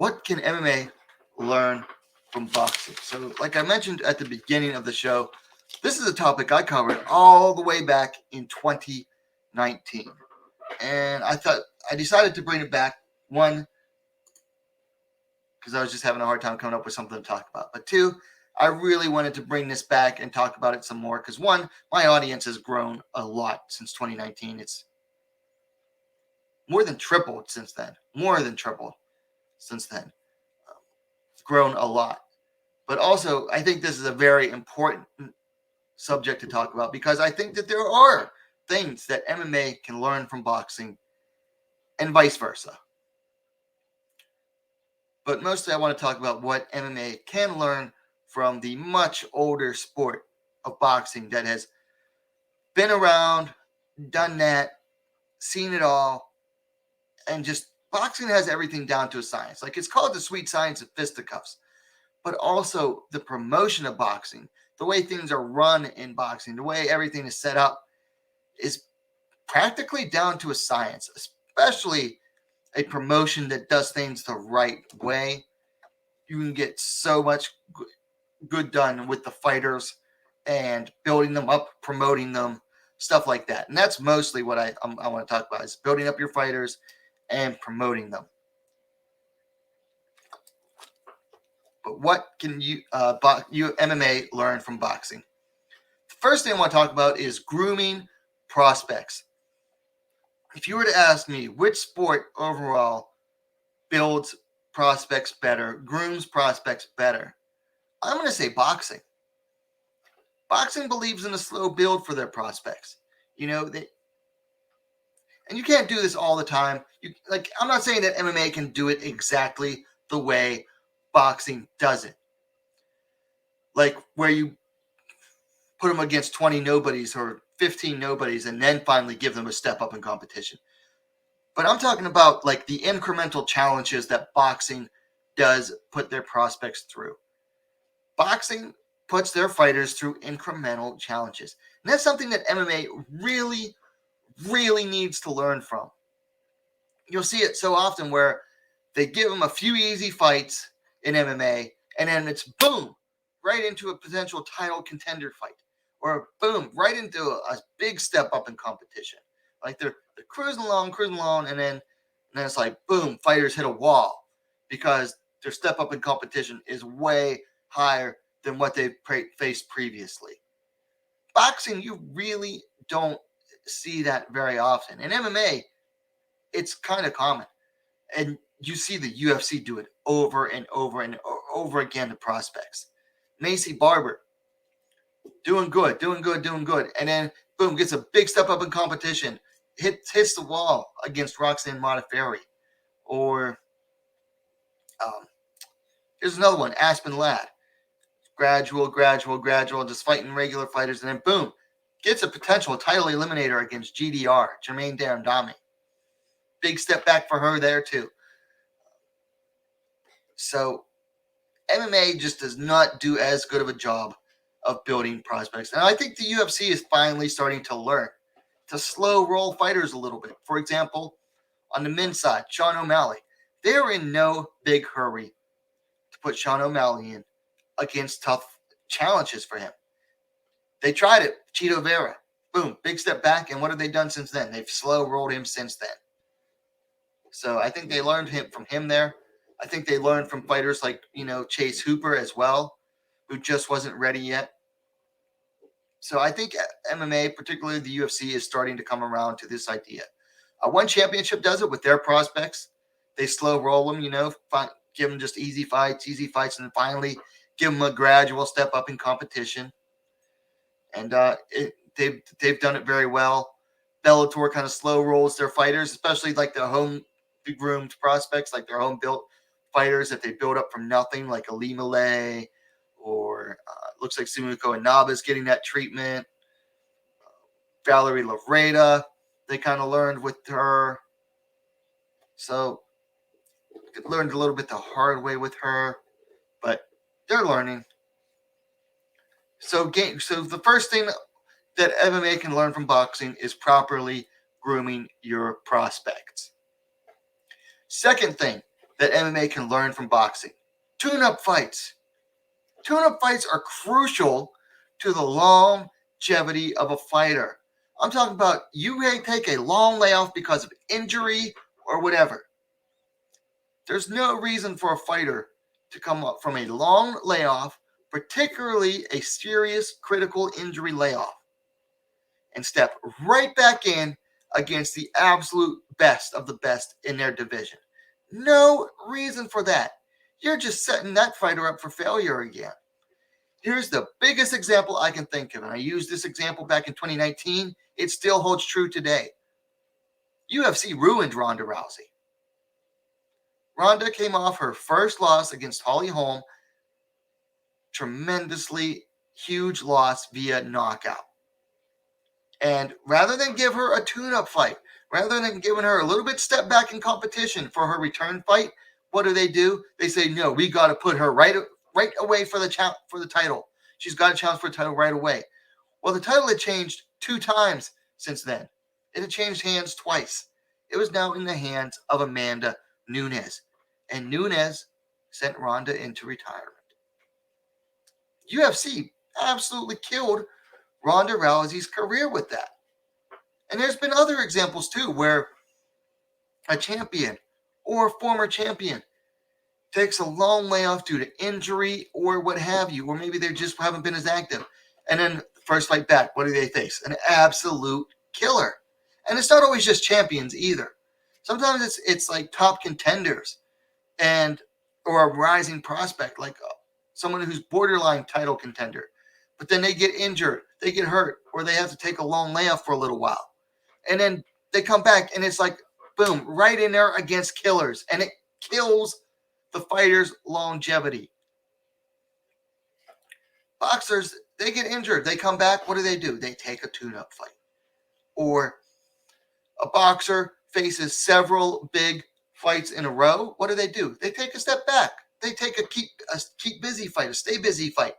What can MMA learn from boxing? So, like I mentioned at the beginning of the show, this is a topic I covered all the way back in 2019. And I decided to bring it back, one, because I was just having a hard time coming up with something to talk about. But two, I really wanted to bring this back and talk about it some more because one, my audience has grown a lot since 2019. It's more than tripled since then. More than tripled since then. It's grown a lot. But also, I think this is a very important subject to talk about because I think that there are things that MMA can learn from boxing and vice versa. But mostly I want to talk about what MMA can learn from the much older sport of boxing that has been around, done that, seen it all, and just boxing has everything down to a science. Like it's called the sweet science of fisticuffs, but also the promotion of boxing, the way things are run in boxing, the way everything is set up is practically down to a science, especially a promotion that does things the right way. You can get so much good done with the fighters and building them up, promoting them, stuff like that. And that's mostly what I want to talk about is building up your fighters and promoting them. But what can you MMA learn from boxing? The first thing I want to talk about is grooming prospects. If you were to ask me which sport overall builds prospects better, grooms prospects better, I'm going to say boxing. Boxing believes in a slow build for their prospects. And you can't do this all the time. I'm not saying that MMA can do it exactly the way boxing does it. Like where you put them against 20 nobodies or 15 nobodies and then finally give them a step up in competition. But I'm talking about like the incremental challenges that boxing does put their prospects through. Boxing puts their fighters through incremental challenges. And that's something that MMA really, really needs to learn from. You'll see it so often where they give them a few easy fights in MMA, and then it's boom, right into a potential title contender fight. Or boom, right into a big step up in competition. Like they're cruising along, and then it's like, boom, fighters hit a wall because their step up in competition is way higher than what they've faced previously. Boxing, you really don't see that very often. In MMA, it's kind of common. And you see the UFC do it over and over and over again to prospects. Macy Barber, doing good. And then, boom, gets a big step up in competition. Hits the wall against Roxanne Modafferi. Or here's another one, Aspen Ladd. Gradual, just fighting regular fighters. And then, boom, gets a potential title eliminator against GDR, Jermaine Darandami. Big step back for her there, too. So, MMA just does not do as good of a job of building prospects. And I think the UFC is finally starting to learn to slow roll fighters a little bit. For example, on the men's side, Sean O'Malley. They're in no big hurry to put Sean O'Malley in against tough challenges for him. They tried it. Chito Vera. Boom, big step back. And what have they done since then? They've slow rolled him since then. So I think they learned from him there. I think they learned from fighters like, Chase Hooper as well, who just wasn't ready yet. So I think MMA, particularly the UFC, is starting to come around to this idea. One championship does it with their prospects. They slow roll them, give them just easy fights, and then finally give them a gradual step up in competition. And they've done it very well. Bellator kind of slow rolls their fighters, especially like their home-groomed prospects, like their home-built fighters that they build up from nothing, like Ali Malay, or looks like Sumiko Inaba is getting that treatment. Valerie Lovreda, they kind of learned with her. So, learned a little bit the hard way with her, but they're learning. So the first thing that MMA can learn from boxing is properly grooming your prospects. Second thing that MMA can learn from boxing. Tune-up fights. Tune-up fights are crucial to the longevity of a fighter. I'm talking about you may take a long layoff because of injury or whatever. There's no reason for a fighter to come up from a long layoff, particularly a serious critical injury layoff, and step right back in against the absolute best of the best in their division. No reason for that. You're just setting that fighter up for failure again. Here's the biggest example I can think of, and I used this example back in 2019. It still holds true today. UFC ruined Ronda Rousey. Ronda came off her first loss against Holly Holm, tremendously huge loss via knockout. And rather than give her a tune-up fight, rather than giving her a little bit step back in competition for her return fight, what do? They say, no, we got to put her right away for the title. She's got a challenge for the title right away. Well, the title had changed 2 times since then. It had changed hands twice. It was now in the hands of Amanda Nunes. And Nunes sent Ronda into retirement. UFC absolutely killed Ronda Rousey's career with that. And there's been other examples too where a champion or a former champion takes a long layoff due to injury or what have you, or maybe they just haven't been as active. And then first fight back, what do they face? An absolute killer. And it's not always just champions either. Sometimes it's like top contenders or a rising prospect, like someone who's borderline title contender. But then they get injured, they get hurt, or they have to take a long layoff for a little while. And then they come back, and it's like, boom, right in there against killers. And it kills the fighter's longevity. Boxers, they get injured. They come back. What do? They take a tune-up fight. Or a boxer faces several big fights in a row. What do? They take a step back. They take a keep busy fight, a stay busy fight,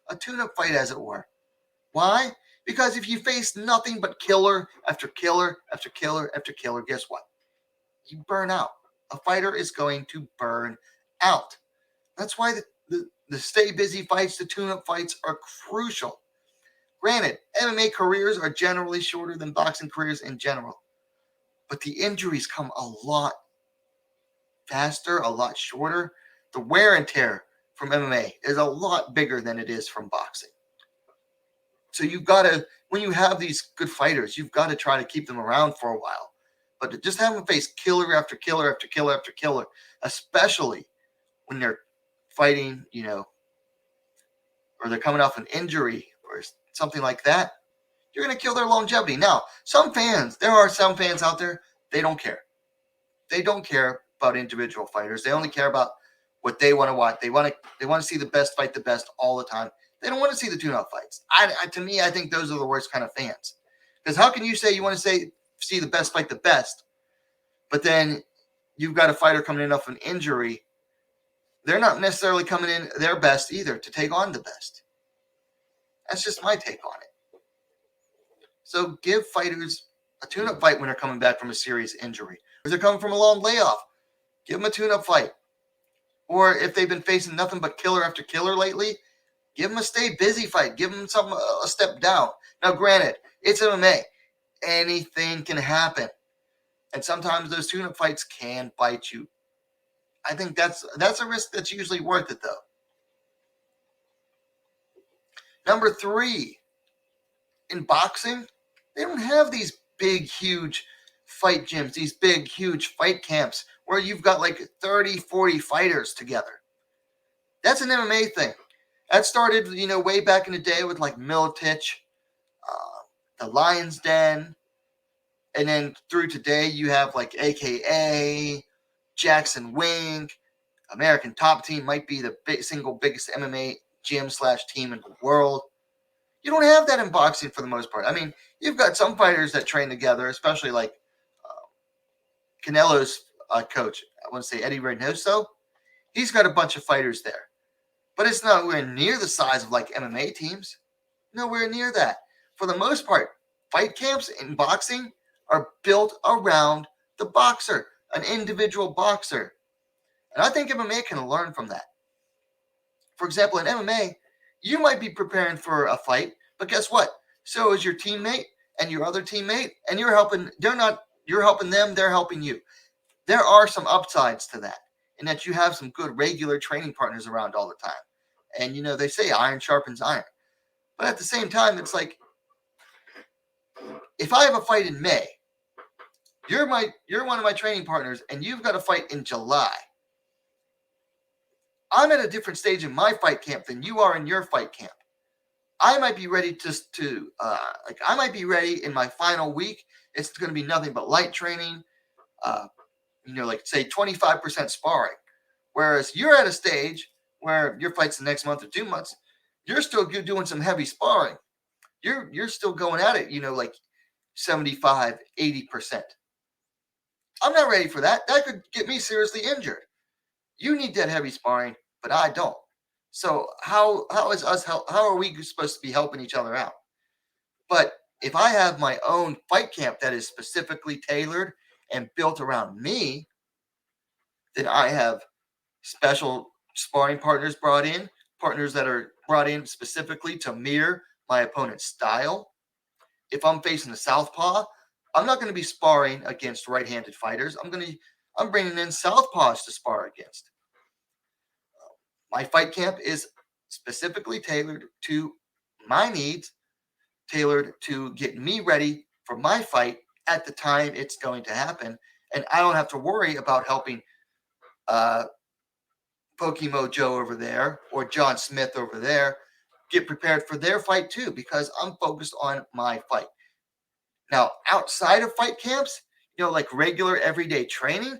a tune-up fight, as it were. Why? Because if you face nothing but killer after killer after killer after killer, guess what? You burn out. A fighter is going to burn out. That's why the stay busy fights, the tune-up fights are crucial. Granted, MMA careers are generally shorter than boxing careers in general, but the injuries come a lot faster, a lot shorter. The wear and tear from MMA is a lot bigger than it is from boxing. So you've got to, when you have these good fighters, you've got to try to keep them around for a while. But to just have them face killer after killer after killer after killer, especially when they're fighting, or they're coming off an injury or something like that, you're going to kill their longevity. Now, there are some fans out there, they don't care. They don't care about individual fighters. They only care about what they want to watch. They want to see the best fight the best all the time. They don't want to see the tune-up fights. To me, I think those are the worst kind of fans. Because how can you say you want to see the best fight the best, but then you've got a fighter coming in off an injury? They're not necessarily coming in their best either to take on the best. That's just my take on it. So give fighters a tune-up fight when they're coming back from a serious injury. If they're coming from a long layoff, give them a tune-up fight. Or if they've been facing nothing but killer after killer lately, give them a stay busy fight. Give them a step down. Now, granted, it's MMA. Anything can happen. And sometimes those tune-up fights can bite you. I think that's a risk that's usually worth it, though. Number 3, in boxing, they don't have these big, huge fight gyms, these big, huge fight camps where you've got like 30, 40 fighters together. That's an MMA thing. That started, way back in the day with like Militich, the Lion's Den, and then through today you have like AKA, Jackson Wink, American Top Team might be the single biggest MMA gym/team in the world. You don't have that in boxing for the most part. I mean, you've got some fighters that train together, especially like Canelo's coach. I want to say Eddie Reynoso. He's got a bunch of fighters there. But it's nowhere near the size of like MMA teams. Nowhere near that. For the most part, fight camps in boxing are built around the boxer, an individual boxer. And I think MMA can learn from that. For example, in MMA, you might be preparing for a fight, but guess what? So is your teammate and your other teammate, and you're helping them, they're helping you. There are some upsides to that, in that you have some good regular training partners around all the time. And they say iron sharpens iron. But at the same time, it's like, if I have a fight in May, you're one of my training partners, and you've got a fight in July. I'm at a different stage in my fight camp than you are in your fight camp. I might be ready I might be ready in my final week. It's going to be nothing but light training, like say 25% sparring. Whereas you're at a stage where your fight's the next month or 2 months, you're still doing some heavy sparring. You're still going at it, like 75, 80%. I'm not ready for that. That could get me seriously injured. You need that heavy sparring, but I don't. So how are we supposed to be helping each other out? But if I have my own fight camp that is specifically tailored and built around me, then I have special sparring partners brought in, partners that are brought in specifically to mirror my opponent's style. If I'm facing a southpaw, I'm not going to be sparring against right-handed fighters. I'm bringing in southpaws to spar against. My fight camp is specifically tailored to my needs, tailored to get me ready for my fight at the time it's going to happen. And I don't have to worry about helping Pokemo Joe over there or John Smith over there get prepared for their fight too, because I'm focused on my fight. Now, outside of fight camps, like regular everyday training,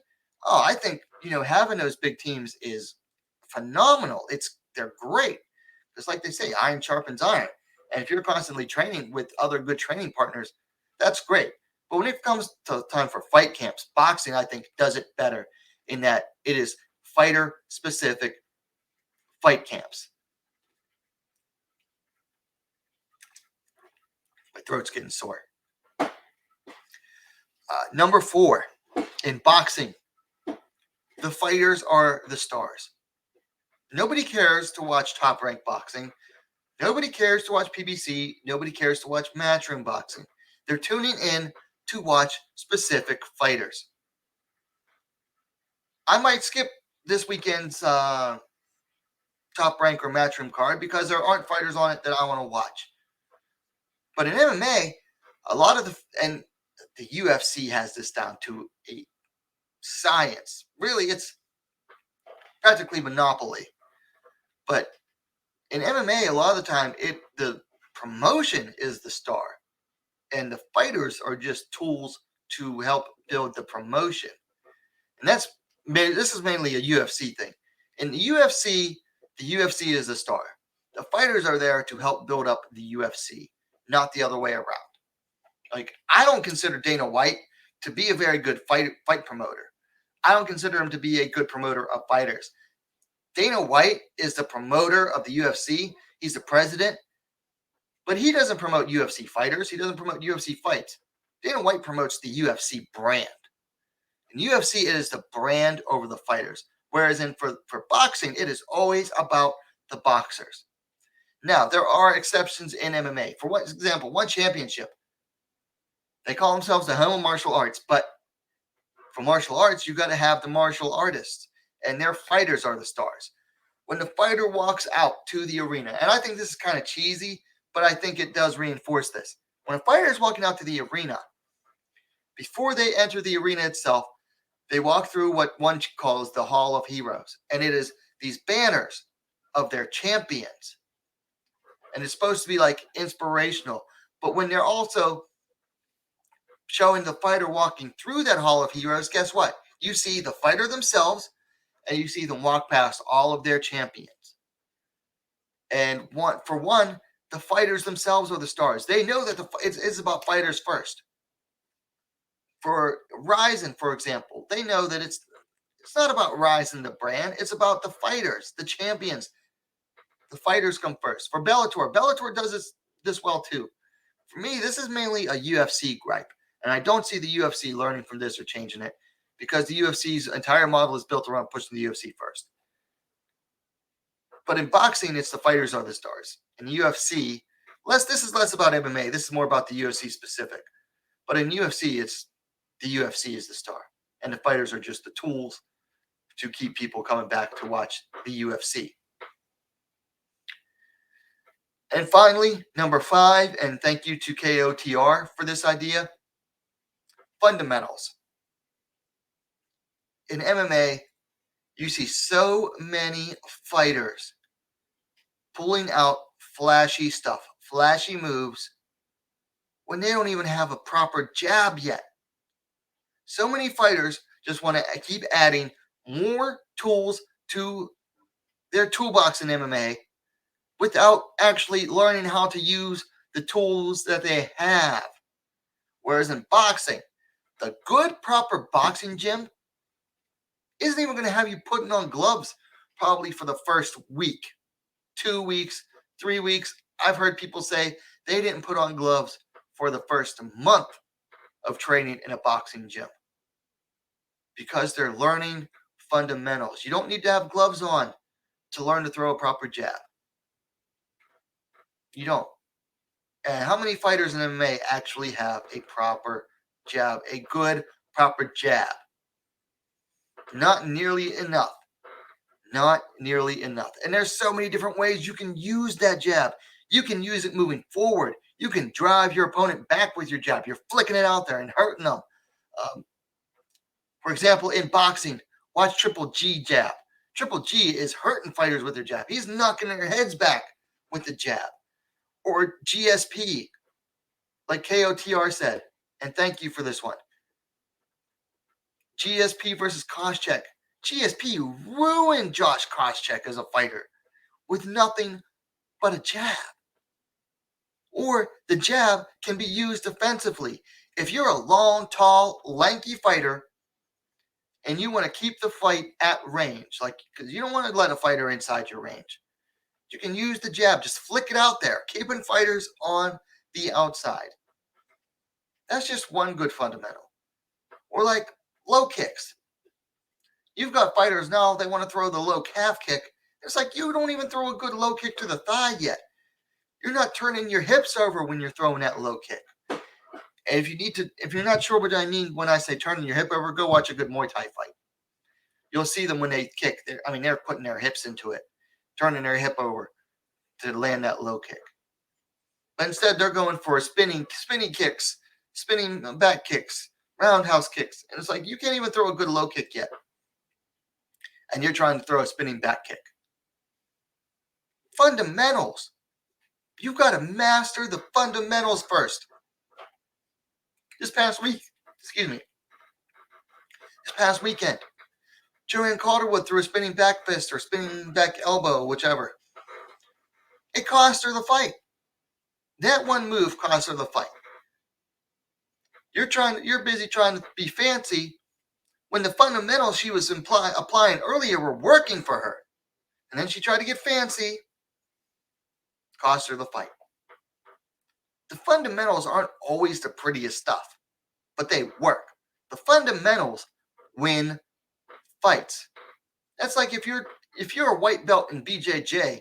I think, having those big teams is phenomenal. They're great. Just like they say, iron sharpens iron. And if you're constantly training with other good training partners, that's great. But when it comes to time for fight camps, boxing, I think, does it better in that it is fighter-specific fight camps. My throat's getting sore. Number 4, in boxing, the fighters are the stars. Nobody cares to watch top-ranked boxing. Nobody cares to watch PBC. Nobody cares to watch Matchroom boxing. They're tuning in to watch specific fighters. I might skip this weekend's top rank or Matchroom card because there aren't fighters on it that I want to watch. But in MMA, and the UFC has this down to a science. Really, it's practically monopoly. But in MMA, a lot of the time, the promotion is the star, and the fighters are just tools to help build the promotion. And this is mainly a UFC thing. In the UFC is the star. The fighters are there to help build up the UFC, not the other way around. Like, I don't consider Dana White to be a very good fight promoter. I don't consider him to be a good promoter of fighters. Dana White is the promoter of the UFC. He's the president. But he doesn't promote UFC fighters. He doesn't promote UFC fights. Dana White promotes the UFC brand. In UFC, it is the brand over the fighters. Whereas for boxing, it is always about the boxers. Now, there are exceptions in MMA. For example, one championship, they call themselves the home of martial arts. But for martial arts, you got to have the martial artists. And their fighters are the stars. When the fighter walks out to the arena, and I think this is kind of cheesy, but I think it does reinforce this. When a fighter is walking out to the arena, before they enter the arena itself, they walk through what one calls the Hall of Heroes. And it is these banners of their champions. And it's supposed to be like inspirational. But when they're also showing the fighter walking through that Hall of Heroes, guess what? You see the fighter themselves, and you see them walk past all of their champions. And the fighters themselves are the stars. They know that it's about fighters first. For Ryzen, for example, they know that it's not about Ryzen, the brand. It's about the fighters, the champions. The fighters come first. For Bellator does this well too. For me, this is mainly a UFC gripe. And I don't see the UFC learning from this or changing it. because the UFC's entire model is built around pushing the UFC first. But in boxing, it's the fighters are the stars. In the UFC, this is less about MMA. This is more about the UFC specific. But in UFC, it's the UFC is the star, and the fighters are just the tools to keep people coming back to watch the UFC. And finally, number 5, and thank you to KOTR for this idea, fundamentals. In MMA, you see so many fighters pulling out flashy stuff, flashy moves, when they don't even have a proper jab yet. So many fighters just want to keep adding more tools to their toolbox in MMA without actually learning how to use the tools that they have. Whereas in boxing, the good, proper boxing gym isn't even going to have you putting on gloves probably for the first week, 2 weeks, 3 weeks. I've heard people say they didn't put on gloves for the first month of training in a boxing gym because they're learning fundamentals. You don't need to have gloves on to learn to throw a proper jab. You don't. And how many fighters in MMA actually have a proper jab, a good, proper jab? Not nearly enough. Not nearly enough. And there's so many different ways you can use that jab. You can use it moving forward. You can drive your opponent back with your jab. You're flicking it out there and hurting them. For example, in boxing, watch Triple G jab. Triple G is hurting fighters with their jab. He's knocking their heads back with the jab. Or GSP, like KOTR said. And thank you for this one. GSP versus Koscheck. GSP ruined Josh Koscheck as a fighter with nothing but a jab. Or the jab can be used defensively. If you're a long, tall, lanky fighter and you want to keep the fight at range, like because you don't want to let a fighter inside your range, you can use the jab. Just flick it out there, keeping fighters on the outside. That's just one good fundamental. Or like low kicks. You've got fighters now, they want to throw the low calf kick. It's like you don't even throw a good low kick to the thigh yet. You're not turning your hips over when you're throwing that low kick. And if you're not sure what I mean when I say turning your hip over, go watch a good Muay Thai fight. You'll see them when they kick. They're putting their hips into it, turning their hip over to land that low kick. But instead, they're going for spinning kicks, spinning back kicks, roundhouse kicks. And it's like, you can't even throw a good low kick yet. And you're trying to throw a spinning back kick. Fundamentals. You've got to master the fundamentals first. This past weekend, Julian Calderwood threw a spinning back fist or spinning back elbow, whichever. It cost her the fight. That one move cost her the fight. You're busy trying to be fancy when the fundamentals she was applying earlier were working for her. And then she tried to get fancy, cost her the fight. The fundamentals aren't always the prettiest stuff, but they work. The fundamentals win fights. That's like if you're a white belt in BJJ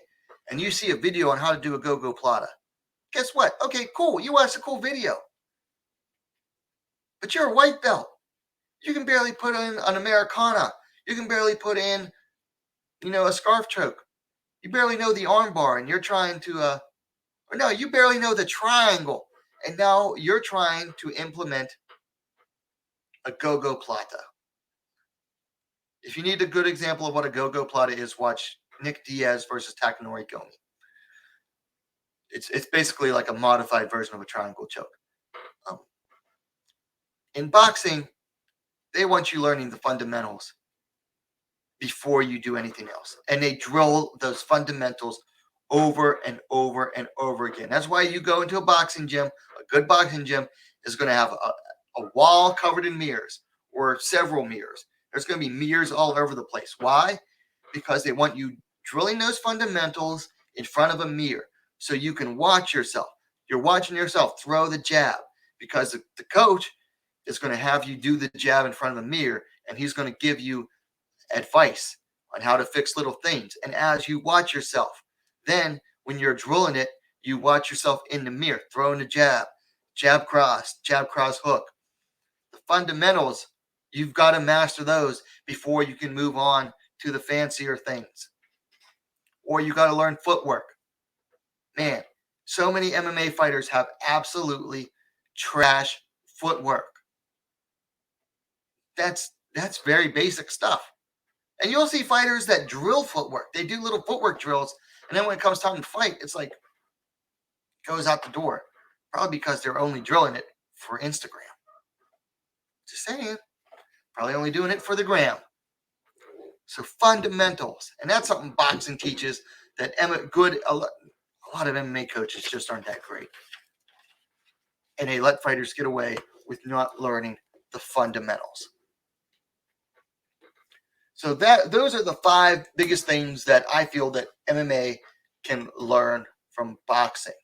and you see a video on how to do a go-go plata. Guess what? Okay, cool. You watched a cool video. But you're a white belt. You can barely put in an Americana. You can barely put in, a scarf choke. You barely know the arm bar, and you're trying to, you barely know the triangle. And now you're trying to implement a go-go plata. If you need a good example of what a go-go plata is, watch Nick Diaz versus Takanori Gomi. It's basically like a modified version of a triangle choke. In boxing, they want you learning the fundamentals before you do anything else. And they drill those fundamentals over and over and over again. That's why you go into a boxing gym. A good boxing gym is going to have a wall covered in mirrors or several mirrors. There's going to be mirrors all over the place. Why? Because they want you drilling those fundamentals in front of a mirror so you can watch yourself. You're watching yourself throw the jab because the coach is going to have you do the jab in front of a mirror, and he's going to give you advice on how to fix little things. And as you watch yourself, then when you're drilling it, you watch yourself in the mirror, throwing the jab, jab, cross hook. The fundamentals, you've got to master those before you can move on to the fancier things. Or you got to learn footwork. Man, so many MMA fighters have absolutely trash footwork. That's very basic stuff. And you'll see fighters that drill footwork. They do little footwork drills, and then when it comes time to fight, it's like goes out the door. Probably because they're only drilling it for Instagram. Just saying. Probably only doing it for the gram. So fundamentals, and that's something boxing teaches that a lot of MMA coaches just aren't that great. And they let fighters get away with not learning the fundamentals. So those are the 5 biggest things that I feel that MMA can learn from boxing.